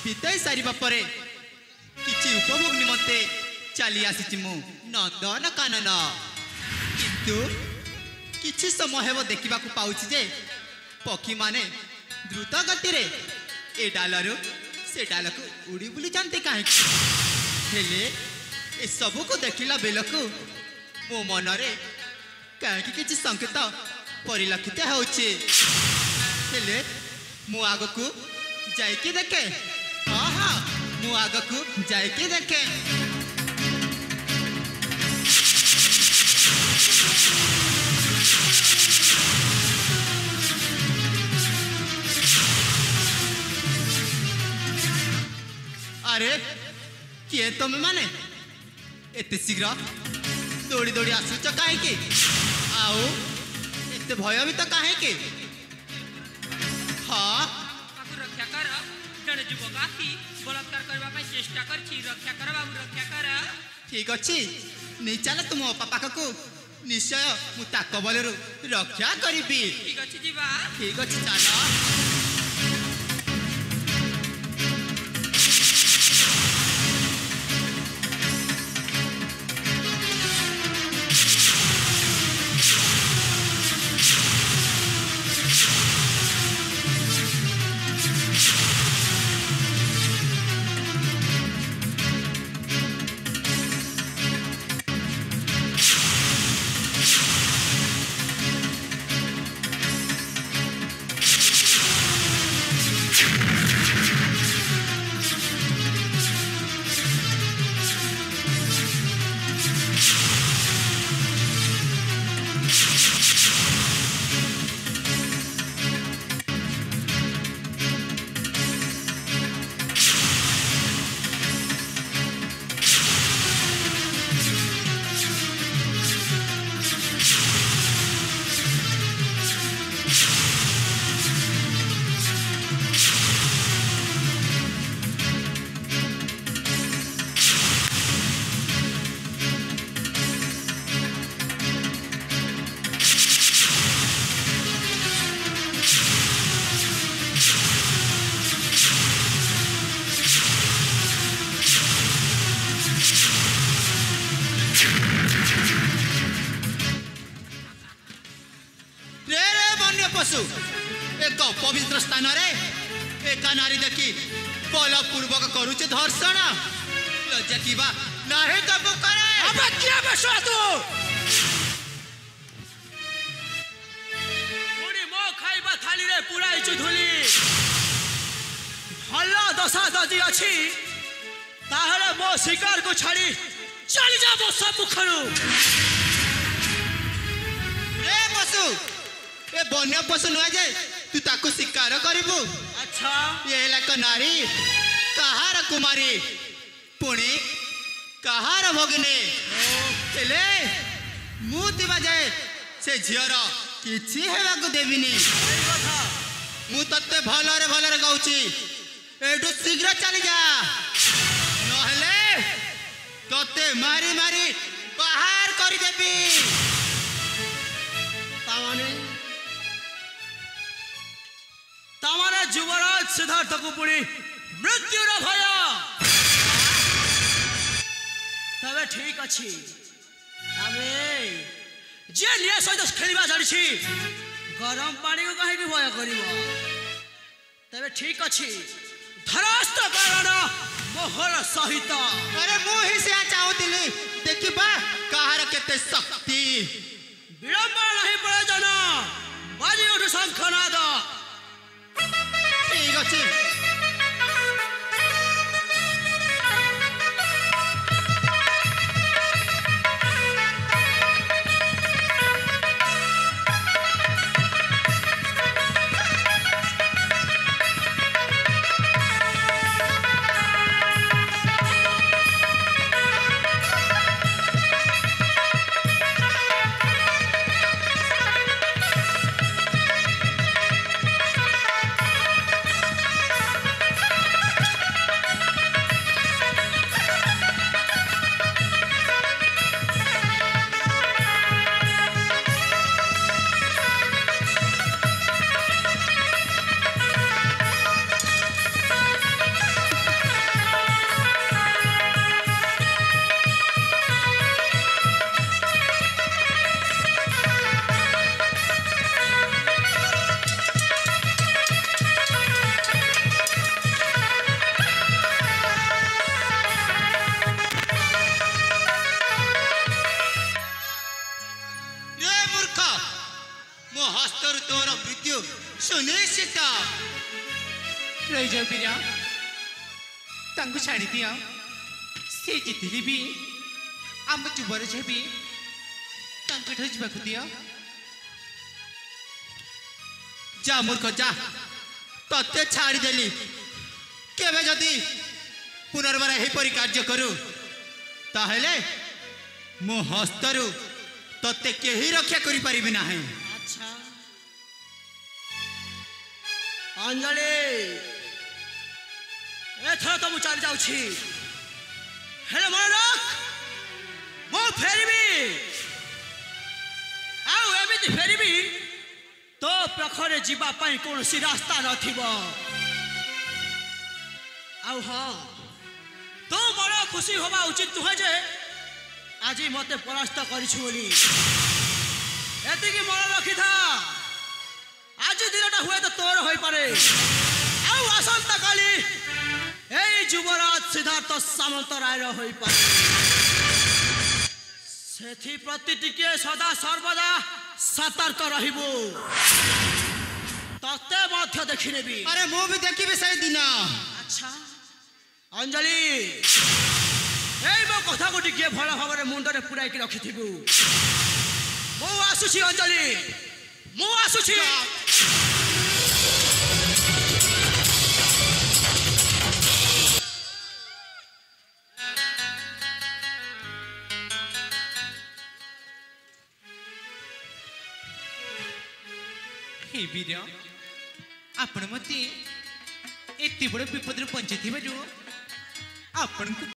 बिताई सारिबा परे किछि उपभोग निमंते चली आसी मु नंदन कानन किंतु किछि समय हेबो देखिबा को पाउछि जे पक्षी माने द्रुत गति रे ए डालरु से डाल को उड़ी बुली जानते काहे हेले ए सब को देखिला बेलकु मो मन रे काहे किछि संकेत परिलक्षित होछि हेले मु आगो को जाय के देखे हां हां मु आगो को जाय के देखे अरे किए तुम माने एते शीघ्र दौड़ी दौड़ी आसुच कहीं आउ एते भय भी तो कहीं हाँ रक्षा कर जड़े युवक आसी बलात्कार करने चेष्टा कर रक्षा कर बाबू रक्षा कर ठीक अच्छी नहीं चल तुम पापा को निश्चय मुझे बल रक्षा करी ठीक अच्छी जीवा ठीक अच्छी चल पशु एक पवित्र स्थान रे एक नारी देखी बलपूर्वक करुचे धर्षण लज्जा किबा नाही तब करे अबे क्या बसो तू पूरी मो खाइबा थाली रे पुराई चुधुली भलो दशा दजी अछि ताहले मो शिकार को छाड़ी चली जा मो सम्मुखनु रे पशु ए बन्य पशु नुआ जे तू ताको शिकार करिबु अच्छा ये लाक नारी कहार कुमारी पुणी कहार भगिनी हेले मु दिबा जाए से झियर किछि हेबा को देबिनी मु तत्ते भलरे कहूची एठू शीघ्र चली जा नहले तत्ते मारी मारी बाहर कर देबी तामाने युवराज सिद्धार्थ को पुणी मृत्यु र भय तबे ठीक अछि तबे जे निया सहित खेलिबा जानि छी गरम पानी को काहे की भय करिवो तबे ठीक अछि धरास्त कारण मोहर सहित अरे मु ही से चाहूतिली देखिबा कहार केते शक्ति विलंब नहीं पड़े जना बाजी उठ शंखनाद ठीक अछि रही जाओ बीरा तांको छाड़ी दिया से जितली भी आम जुबर छेबी तांको ठो जिबाकु दिया जा मूर्ख जा तते छाड़ी देली केबे जदी पुनर्बार एहीपरि कार्य करू ताहेले मो हस्तरू तते केही रक्षा करि परिबे नाही। अच्छा अंजलि एथर तो मु चली जाउछि हेले मन रख मो फेरबी आउ एमिति फेरबी तो प्रखरे जीवा पाई कोनसी रास्ता नथिबो आउ हां तो बड़ खुशी होबा उचित तुहे जे आज मते परास्त करिछु बोली एति की मन रखी था आज दिनटा हुए तो तोर होई पारे आउ आसंता काली एई युवराज सिद्धार्थ सामंत राय रो होई पारे सेथि प्रति टिके सदा सर्वदा सतर्क रहिबो तते मध्य देखि नेबी। अरे मु भी देखिबे से दिन। अच्छा अंजलि एई मो कथा को टिके भला भाबरे मुंडरे पुराई की रखिथिबु मो आसुछि अंजलि मो आसुछि। हे वीर आपण मते एते बड़ विपद पंचायती बाजू आपण